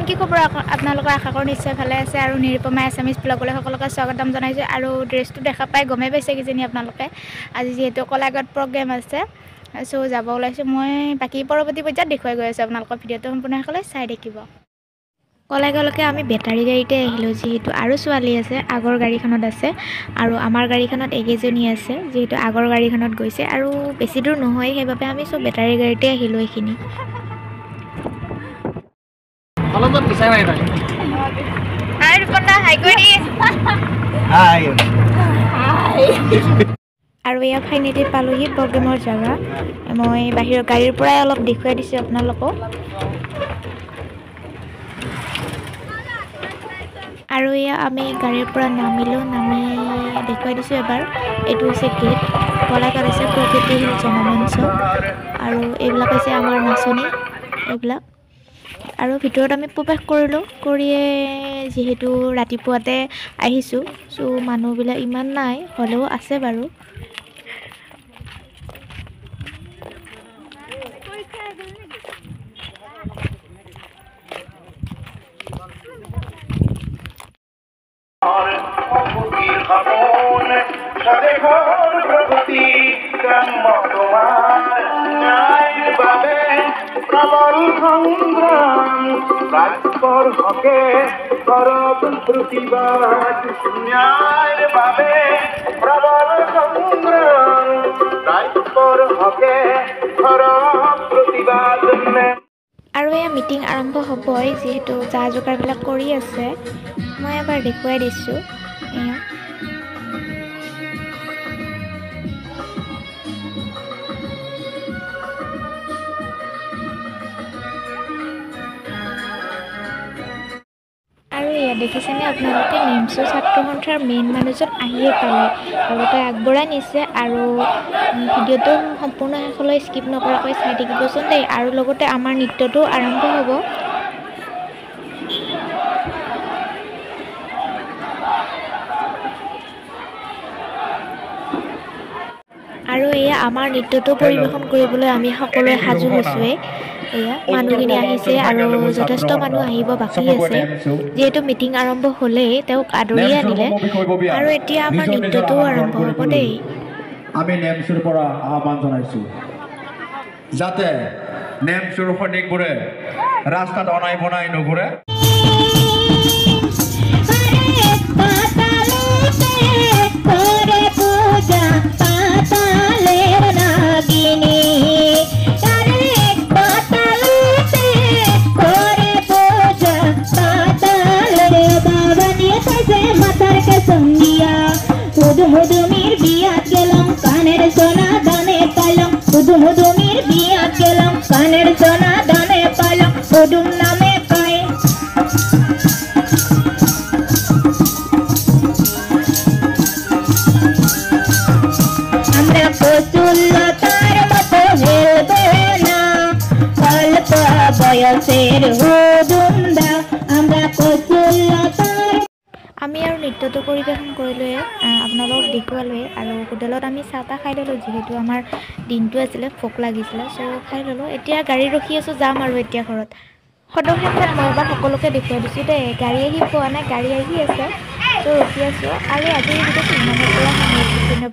কি খবৰ আপোনালোকৰ আশা কৰোঁ নিশ্চয় ভালে আছে আৰু নিৰুপমা এছামিজ ব্লগলৈ সকলোকে স্বাগতম জনাইছোঁ আৰু ড্ৰেছটো দেখা পাই গমেই পাইছে কিজানি আপোনালোকে আজি যিহেতু কলাগত প্ৰগ্ৰেম আছে চ' যাব ওলাইছোঁ মই বাকী পৰৱৰ্তী পৰ্যায়ত দেখুৱাই গৈ আছোঁ আপোনালোকৰ ভিডিঅ'টো সম্পূৰ্ণ সকলে চাই থাকিব কলাগলৈকে আমি বেটাৰী গাড়ীতে আহিলোঁ যিহেতু আৰু ছোৱালী আছে আগৰ গাড়ীখনত আছে আৰু আমাৰ গাড়ীখনত একেজনী আছে যিহেতু আগৰ গাড়ীখনত গৈছে আৰু বেছি দূৰ নহয় সেইবাবে আমি চব বেটাৰী গাড়ীতে আহিলোঁ এইখিনি অলপমান বিচাৰ নাই তাই হাই ৰূপনা হাই কৰি হাই আৰু এয়া ফাইনেলি পালোহি প্ৰগ্ৰেমৰ জাগা মই বাহিৰৰ গাড়ীৰ পৰাই অলপ দেখুৱাই দিছোঁ আপোনালোকক আৰু এয়া আমি গাড়ীৰ পৰা নামি দেখুৱাই দিছোঁ এবাৰ এইটো হৈছে গেট কলাগত আছে প্ৰকৃতি জনমঞ্চ আৰু এইবিলাক হৈছে আমাৰ নাচনী এইবিলাক আৰু ভিতৰত আমি প্ৰৱেশ কৰিলোঁ কৰিয়ে যিহেতু ৰাতিপুৱাতে আহিছোঁ চ' মানুহবিলাক ইমান নাই হ'লেও আছে বাৰু প্ৰবল সংগ্ৰাম ৰাজপৰ হকে কৰব প্ৰতিবাদ ন্যায়েৰ বাবে প্ৰবল সংগ্ৰাম ৰাজপৰ হকে কৰব প্ৰতিবাদ আৰু এয়া মিটিং আৰম্ভ হ'বই যিহেতু যা যোগাৰবিলাক কৰি আছে মই এবাৰ দেখুৱাই দিছোঁ এয়া আৰু এয়া দেখিছেনে আপোনালোকে নেমচু ছাত্ৰ সন্থাৰ মেইন মানুহজন আহিয়ে পালে লগতে আগবঢ়াই নিছে আৰু ভিডিঅ'টো সম্পূৰ্ণ শেষলৈ স্কিপ নকৰাকৈ চাই থাকিবচোন দেই আৰু লগতে আমাৰ নৃত্যটো আৰম্ভ হ'ব আৰু এয়া আমাৰ নৃত্যটো পৰিৱেশন কৰিবলৈ আমি সকলোৱে সাজু হৈছোঁৱেই এয়া মানুহখিনি আহিছে আৰু যথেষ্ট মানুহ আহিব বাকী আছে যিহেতু মিটিং আৰম্ভ হ'লেই তেওঁক আদৰি আনিলে আৰু এতিয়া আমাৰ নৃত্যটো আৰম্ভ হ'ব দেই আমি নেমচুৰ পৰা আহ্বান জনাইছোঁ যাতে নেমচুৰ সৈনিকবোৰে ৰাস্তাত অনাই বনাই নুঘূৰে মধুমির বিয়া গেলাম কানের সোনা দানে পাইলাম মধুমির বিয়া গেলাম কানের সোনা দানে পাইলাম মধুম নামে পাই আমরা কচুল্লতার মতো হেলবো না অল্প বয়সের হুদুমদা আমরা কচুল্লতার আমি আৰু নৃত্যটো পৰিৱেশন কৰিলোৱে আপোনালোকক দেখুৱালোৱে আৰু হোটেলত আমি চাহ তাহ খাই ল'লোঁ যিহেতু আমাৰ দিনটো আছিলে ভোক লাগিছিলে চ' খাই ল'লোঁ এতিয়া গাড়ী ৰখি আছোঁ যাম আৰু এতিয়া ঘৰত সদৌ মই এবাৰ সকলোকে দেখুৱাই দিছোঁ দেই গাড়ী আহি পোৱা নাই গাড়ী আহি আছে চ' ৰখি আছোঁ আৰু আজি ভিডিঅ'টো ইমানৰ পৰা